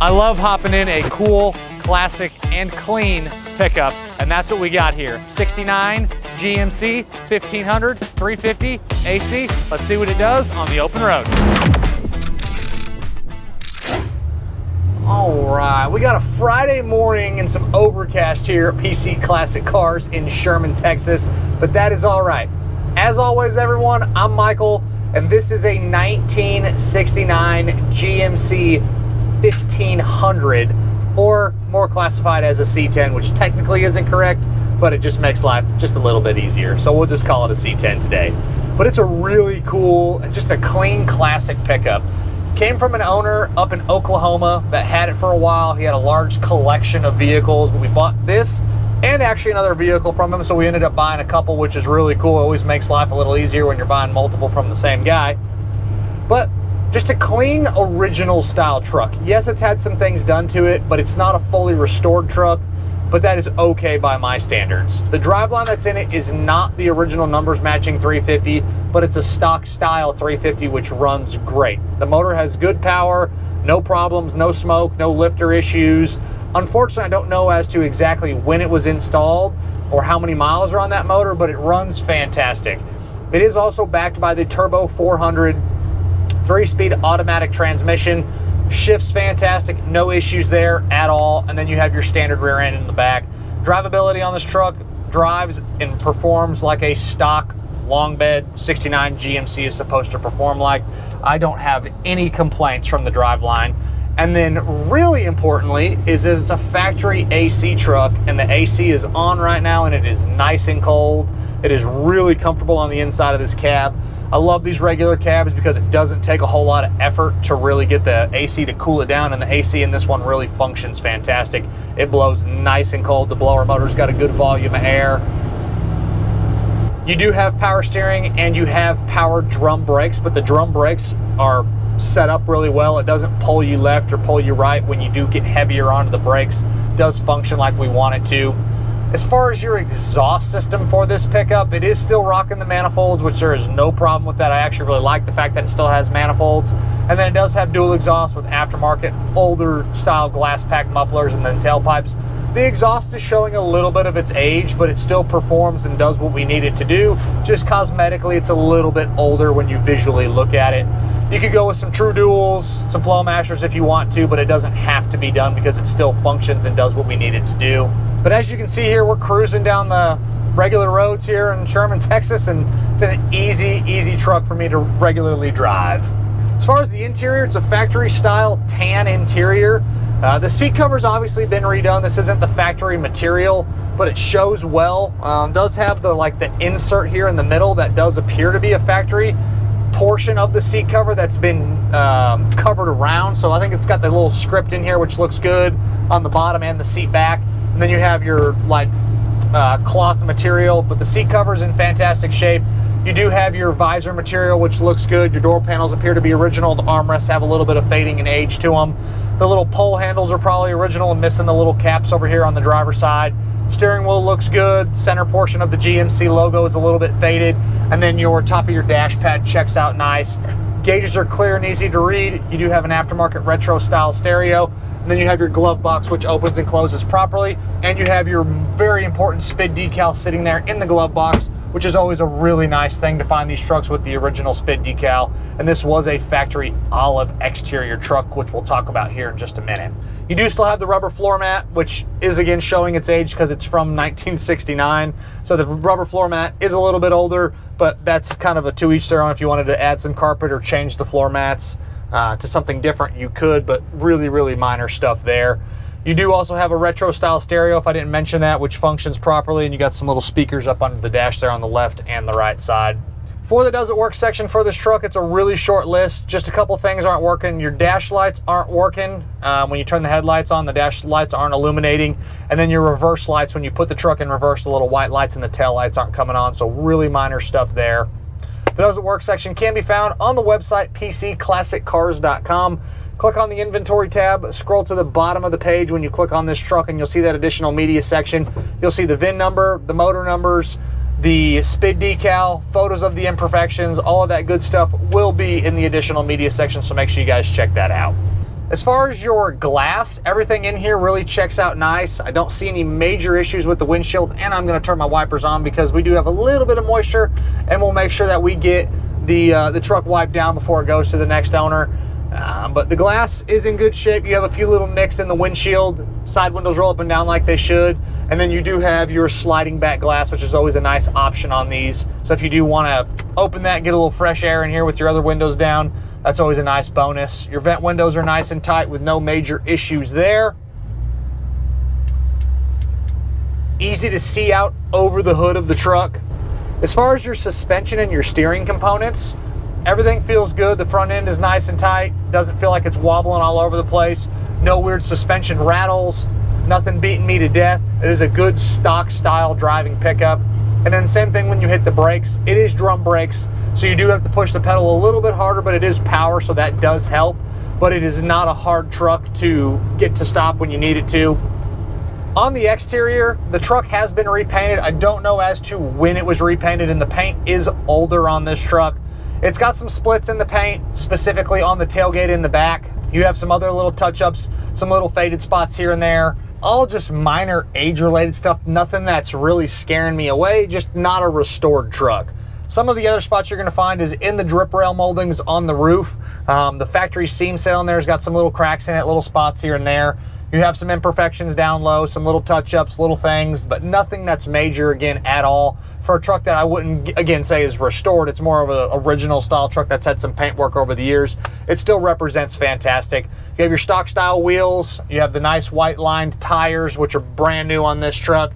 I love hopping in a cool, classic, and clean pickup, and that's what we got here. 69 GMC 1500 350 AC. Let's see what it does on the open road. All right, we got a Friday morning and some overcast here at PC Classic Cars in Sherman, Texas, but that is all right. As always, everyone, I'm Michael, and this is a 1969 GMC 1500, or more classified as a C10, which technically isn't correct, but it just makes life just a little bit easier. So we'll just call it a C10 today. But it's a really cool and just a clean classic pickup. Came from an owner up in Oklahoma that had it for a while. He had a large collection of vehicles, but we bought this and actually another vehicle from him, so we ended up buying a couple, which is really cool. It always makes life a little easier when you're buying multiple from the same guy. But just a clean, original style truck. Yes, it's had some things done to it, but it's not a fully restored truck, but that is okay by my standards. The driveline that's in it is not the original numbers matching 350, but it's a stock style 350, which runs great. The motor has good power, no problems, no smoke, no lifter issues. Unfortunately, I don't know as to exactly when it was installed or how many miles are on that motor, but it runs fantastic. It is also backed by the Turbo 400 3-speed automatic transmission. Shifts fantastic, no issues there at all. And then you have your standard rear end in the back. Drivability on this truck drives and performs like a stock long bed 69 GMC is supposed to perform like. I don't have any complaints from the driveline. And then really importantly is it's a factory AC truck, and the AC is on right now and it is nice and cold. It is really comfortable on the inside of this cab. I love these regular cabs because it doesn't take a whole lot of effort to really get the AC to cool it down, and the AC in this one really functions fantastic. It blows nice and cold. The blower motor's got a good volume of air. You do have power steering and you have power drum brakes, but the drum brakes are set up really well. It doesn't pull you left or pull you right when you do get heavier onto the brakes. It does function like we want it to. As far as your exhaust system for this pickup, it is still rocking the manifolds, which there is no problem with that. I actually really like the fact that it still has manifolds. And then it does have dual exhaust with aftermarket, older style glass pack mufflers and then tailpipes. The exhaust is showing a little bit of its age, but it still performs and does what we need it to do. Just cosmetically, it's a little bit older when you visually look at it. You could go with some true duals, some flow mashers if you want to, but it doesn't have to be done because it still functions and does what we need it to do. But as you can see here, we're cruising down the regular roads here in Sherman, Texas, and it's an easy truck for me to regularly drive. As far as the interior, it's a factory style tan interior. The seat cover's obviously been redone. This isn't the factory material, but it shows well. Does have the insert here in the middle that does appear to be a factory portion of the seat cover that's been covered around. So I think it's got the little script in here, which looks good on the bottom and the seat back. And then you have your cloth material, but the seat cover's in fantastic shape. You do have your visor material, which looks good. Your door panels appear to be original. The armrests have a little bit of fading and age to them. The little pole handles are probably original and missing the little caps over here on the driver's side. Steering wheel looks good. Center portion of the GMC logo is a little bit faded. And then your top of your dash pad checks out nice. Gauges are clear and easy to read. You do have an aftermarket retro style stereo. And then you have your glove box, which opens and closes properly. And you have your very important SPID decal sitting there in the glove box, which is always a really nice thing to find these trucks with the original SPID decal. And this was a factory olive exterior truck, which we'll talk about here in just a minute. You do still have the rubber floor mat, which is again showing its age because it's from 1969. So the rubber floor mat is a little bit older, but that's kind of a to each their own. If you wanted to add some carpet or change the floor mats to something different, you could, but really minor stuff there. You do also have a retro style stereo, if I didn't mention that, which functions properly, and you got some little speakers up under the dash there on the left and the right side. For the does it work section for this truck, it's a really short list. Just a couple things aren't working. Your dash lights aren't working. When you turn the headlights on, the dash lights aren't illuminating. And then your reverse lights, when you put the truck in reverse, the little white lights and the tail lights aren't coming on. So really minor stuff there. The does it work section can be found on the website PCClassicCars.com. Click on the inventory tab, scroll to the bottom of the page when you click on this truck, and you'll see that additional media section. You'll see the VIN number, the motor numbers, the SPID decal, photos of the imperfections, all of that good stuff will be in the additional media section, so make sure you guys check that out. As far as your glass, everything in here really checks out nice. I don't see any major issues with the windshield, and I'm gonna turn my wipers on because we do have a little bit of moisture, and we'll make sure that we get the truck wiped down before it goes to the next owner. But the glass is in good shape. You have a few little nicks in the windshield. Side windows roll up and down like they should. And then you do have your sliding back glass, which is always a nice option on these. So if you do want to open that and get a little fresh air in here with your other windows down, that's always a nice bonus. Your vent windows are nice and tight with no major issues there. Easy to see out over the hood of the truck. As far as your suspension and your steering components, everything feels good. The front end is nice and tight. Doesn't feel like it's wobbling all over the place. No weird suspension rattles. Nothing beating me to death. It is a good stock style driving pickup. And then same thing when you hit the brakes. It is drum brakes, so you do have to push the pedal a little bit harder, but it is power, so that does help. But it is not a hard truck to get to stop when you need it to. On the exterior, the truck has been repainted. I don't know as to when it was repainted, and the paint is older on this truck. It's got some splits in the paint, specifically on the tailgate in the back. You have some other little touch-ups, some little faded spots here and there. All just minor age-related stuff. Nothing that's really scaring me away, just not a restored truck. Some of the other spots you're gonna find is in the drip rail moldings on the roof. The factory seam sail in there has got some little cracks in it, little spots here and there. You have some imperfections down low, some little touch-ups, little things, but nothing that's major, again, at all. For a truck that I wouldn't, again, say is restored, it's more of an original style truck that's had some paint work over the years. It still represents fantastic. You have your stock style wheels. You have the nice white lined tires, which are brand new on this truck.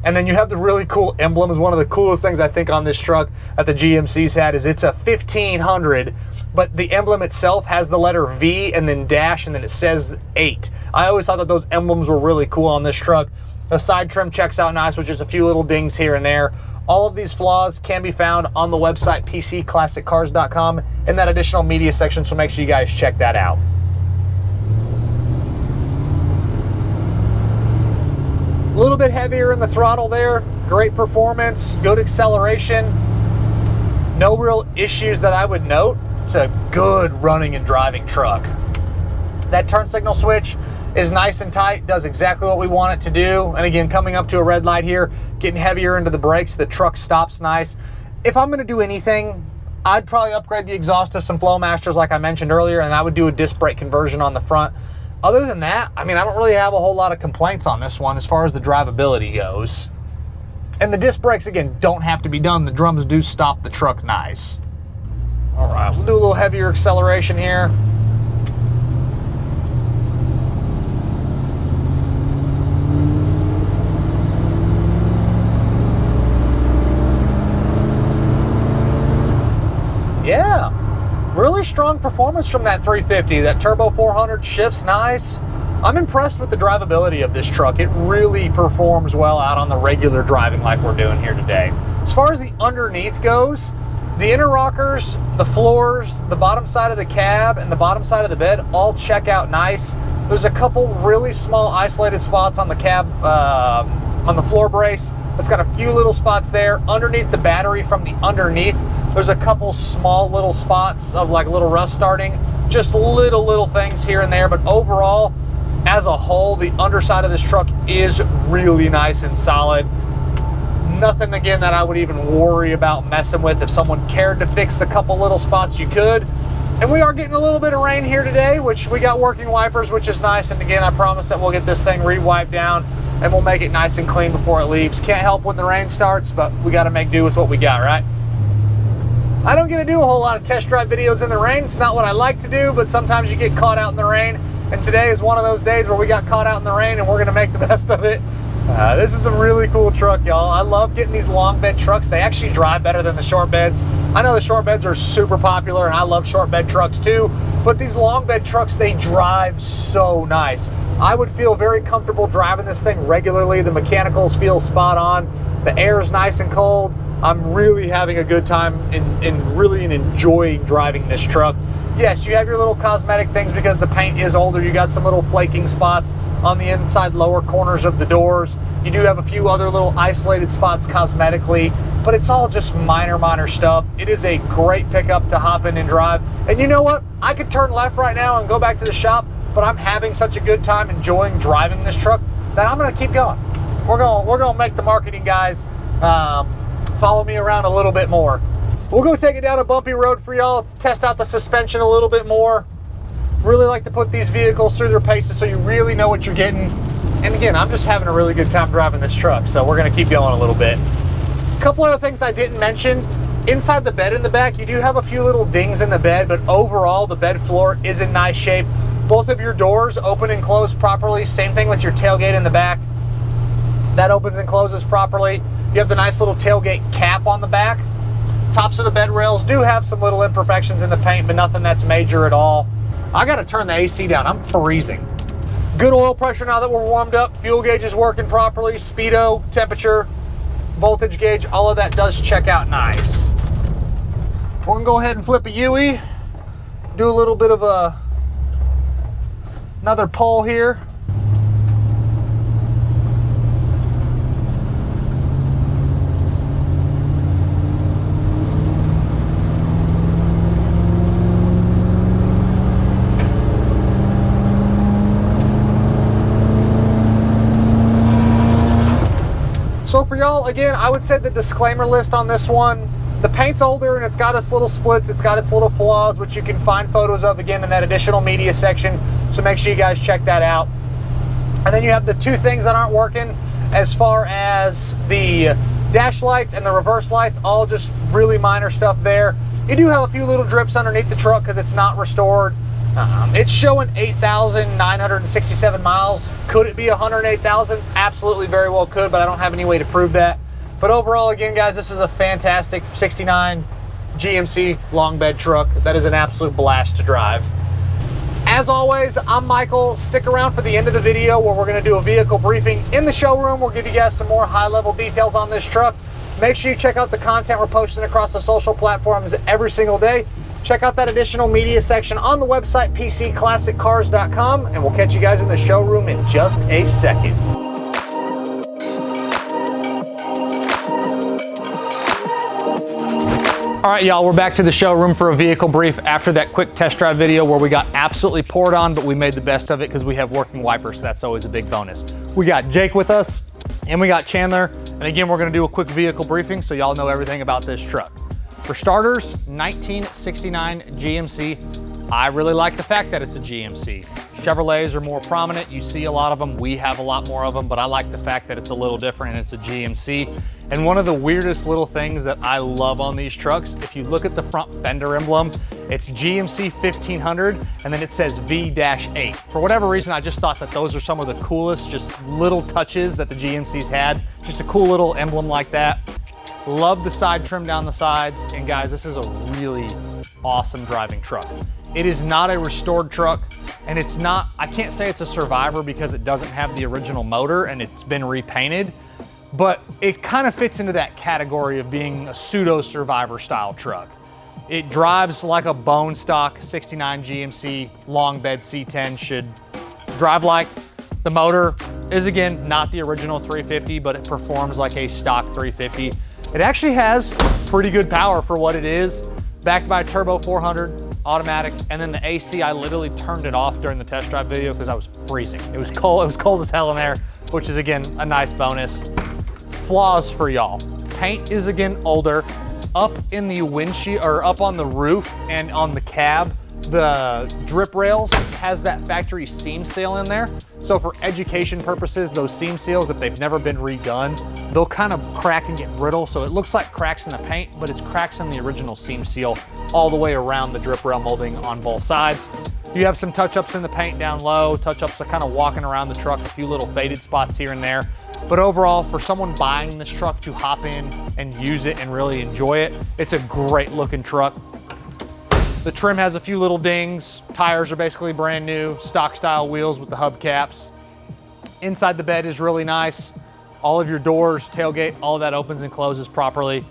And then you have the really cool emblems. One of the coolest things I think on this truck that the GMC's had is it's a 1500, but the emblem itself has the letter V and then dash, and then it says 8. I always thought that those emblems were really cool on this truck. The side trim checks out nice with just a few little dings here and there. All of these flaws can be found on the website pcclassiccars.com in that additional media section, so make sure you guys check that out. A little bit heavier in the throttle there. Great performance, good acceleration. No real issues that I would note. It's a good running and driving truck. That turn signal switch is nice and tight, does exactly what we want it to do. And again, coming up to a red light here, getting heavier into the brakes, the truck stops nice. If I'm gonna do anything, I'd probably upgrade the exhaust to some Flowmasters like I mentioned earlier, and I would do a disc brake conversion on the front. Other than that, I mean, I don't really have a whole lot of complaints on this one as far as the drivability goes. And the disc brakes, again, don't have to be done. The drums do stop the truck nice. All right, we'll do a little heavier acceleration here. Yeah, really strong performance from that 350. That turbo 400 shifts nice. I'm impressed with the drivability of this truck. It really performs well out on the regular driving like we're doing here today. As far as the underneath goes, the inner rockers, the floors, the bottom side of the cab, and the bottom side of the bed all check out nice. There's a couple really small isolated spots on the cab, on the floor brace. It's got a few little spots there. Underneath the battery from the underneath, there's a couple small little spots of like little rust starting. Just little things here and there, but overall, as a whole, the underside of this truck is really nice and solid. Nothing, again, that I would even worry about messing with. If someone cared to fix the couple little spots, you could. And we are getting a little bit of rain here today, which we got working wipers, which is nice. And again, I promise that we'll get this thing re-wiped down and we'll make it nice and clean before it leaves. Can't help when the rain starts, but we got to make do with what we got, right? I don't get to do a whole lot of test drive videos in the rain. It's not what I like to do, but sometimes you get caught out in the rain. And today is one of those days where we got caught out in the rain and we're gonna make the best of it. This is a really cool truck, y'all. I love getting these long bed trucks. They actually drive better than the short beds. I know the short beds are super popular and I love short bed trucks too, but these long bed trucks, they drive so nice. I would feel very comfortable driving this thing regularly. The mechanicals feel spot on. The air is nice and cold. I'm really having a good time and really enjoying driving this truck. Yes, you have your little cosmetic things because the paint is older. You got some little flaking spots on the inside lower corners of the doors. You do have a few other little isolated spots cosmetically, but it's all just minor stuff. It is a great pickup to hop in and drive. And you know what? I could turn left right now and go back to the shop, but I'm having such a good time enjoying driving this truck that I'm gonna keep going. We're gonna make the marketing guys follow me around a little bit more. We'll go take it down a bumpy road for y'all, test out the suspension a little bit more. Really like to put these vehicles through their paces so you really know what you're getting. And again, I'm just having a really good time driving this truck, so we're gonna keep going a little bit. A couple other things I didn't mention. Inside the bed in the back, you do have a few little dings in the bed, but overall the bed floor is in nice shape. Both of your doors open and close properly. Same thing with your tailgate in the back. That opens and closes properly. You have the nice little tailgate cap on the back. Tops of the bed rails do have some little imperfections in the paint, but nothing that's major at all. I gotta turn the AC down, I'm freezing. Good oil pressure now that we're warmed up. Fuel gauge is working properly. Speedo, temperature, voltage gauge, all of that does check out nice. We're gonna go ahead and flip a UE. Do a little bit of another pull here. So for y'all, again, I would say the disclaimer list on this one, the paint's older and it's got its little splits, it's got its little flaws, which you can find photos of again in that additional media section. So make sure you guys check that out. And then you have the two things that aren't working as far as the dash lights and the reverse lights, all just really minor stuff there. You do have a few little drips underneath the truck because it's not restored. It's showing 8,967 miles. Could it be 108,000? Absolutely, very well could, but I don't have any way to prove that. But overall, again, guys, this is a fantastic 69 GMC long bed truck. That is an absolute blast to drive. As always, I'm Michael. Stick around for the end of the video where we're gonna do a vehicle briefing in the showroom. We'll give you guys some more high-level details on this truck. Make sure you check out the content we're posting across the social platforms every single day. Check out that additional media section on the website, pcclassiccars.com, and we'll catch you guys in the showroom in just a second. All right, y'all, we're back to the showroom for a vehicle brief after that quick test drive video where we got absolutely poured on, but we made the best of it because we have working wipers, so that's always a big bonus. We got Jake with us, and we got Chandler, and again, we're gonna do a quick vehicle briefing so y'all know everything about this truck. For starters, 1969 GMC. I really like the fact that it's a GMC. Chevrolets are more prominent. You see a lot of them. We have a lot more of them, but I like the fact that it's a little different and it's a GMC. And one of the weirdest little things that I love on these trucks, if you look at the front fender emblem, it's GMC 1500 and then it says V-8. For whatever reason, I just thought that those are some of the coolest, just little touches that the GMC's had. Just a cool little emblem like that. Love the side trim down the sides, and guys, this is a really awesome driving truck. It is not a restored truck, and it's not, I can't say it's a survivor because it doesn't have the original motor and it's been repainted, but it kind of fits into that category of being a pseudo survivor style truck. It drives like a bone stock 69 GMC long bed C10 should drive like. The motor is, again, not the original 350, but it performs like a stock 350. It actually has pretty good power for what it is, backed by a turbo 400 automatic, and then the AC, I literally turned it off during the test drive video because I was freezing. It was cold as hell in there, which is, again, a nice bonus. Flaws for y'all. Paint is, again, older. Up in the windshield, or up on the roof and on the cab, the drip rails has that factory seam seal in there. So for education purposes, those seam seals, if they've never been redone, they'll kind of crack and get brittle. So it looks like cracks in the paint, but it's cracks in the original seam seal all the way around the drip rail molding on both sides. You have some touch-ups in the paint down low. Touch-ups are kind of walking around the truck, a few little faded spots here and there. But overall, for someone buying this truck to hop in and use it and really enjoy it, it's a great looking truck. The trim has a few little dings. Tires are basically brand new, stock style wheels with the hubcaps. Inside the bed is really nice. All of your doors, tailgate, all of that opens and closes properly.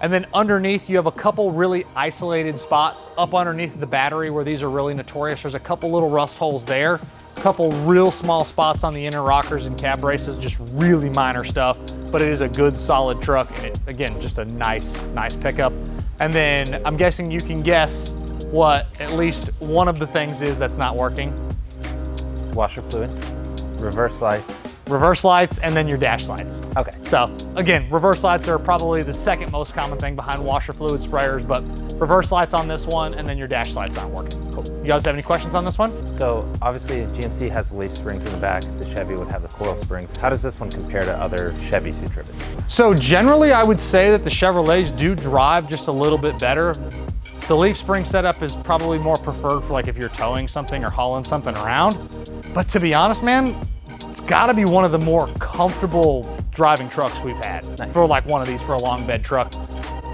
And then underneath, you have a couple really isolated spots up underneath the battery where these are really notorious. There's a couple little rust holes there. A couple real small spots on the inner rockers and cab braces, just really minor stuff, but it is a good solid truck. And it, again, just a nice pickup. And then I'm guessing you can guess what at least one of the things is that's not working. washer fluid, reverse lights. Reverse lights, and then your dash lights. Okay. So again, reverse lights are probably the second most common thing behind washer fluid sprayers, but reverse lights on this one, and then your dash lights aren't working. Cool. You guys have any questions on this one? So obviously GMC has the leaf springs in the back. The Chevy would have the coil springs. How does this one compare to other Chevys you've driven? So generally, I would say that the Chevrolets do drive just a little bit better. The leaf spring setup is probably more preferred for like if you're towing something or hauling something around. But to be honest, man, it's gotta be one of the more comfortable driving trucks we've had. Nice. For like one of these for a long bed truck.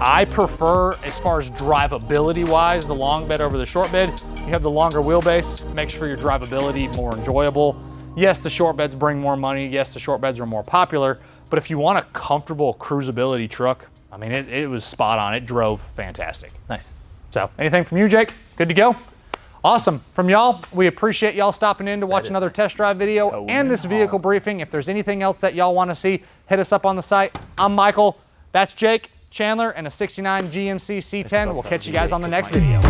I prefer, as far as drivability wise, the long bed over the short bed. You have the longer wheelbase, makes for your drivability more enjoyable. Yes, the short beds bring more money. Yes, the short beds are more popular, but if you want a comfortable cruisability truck, I mean, it was spot on. It drove fantastic. Nice. So anything from you, Jake? Good to go? Awesome. From y'all, we appreciate y'all stopping in to watch another test drive video and this vehicle briefing. If there's anything else that y'all want to see, hit us up on the site. I'm Michael. That's Jake, Chandler, and a 69 GMC C10. We'll catch you guys on the next video.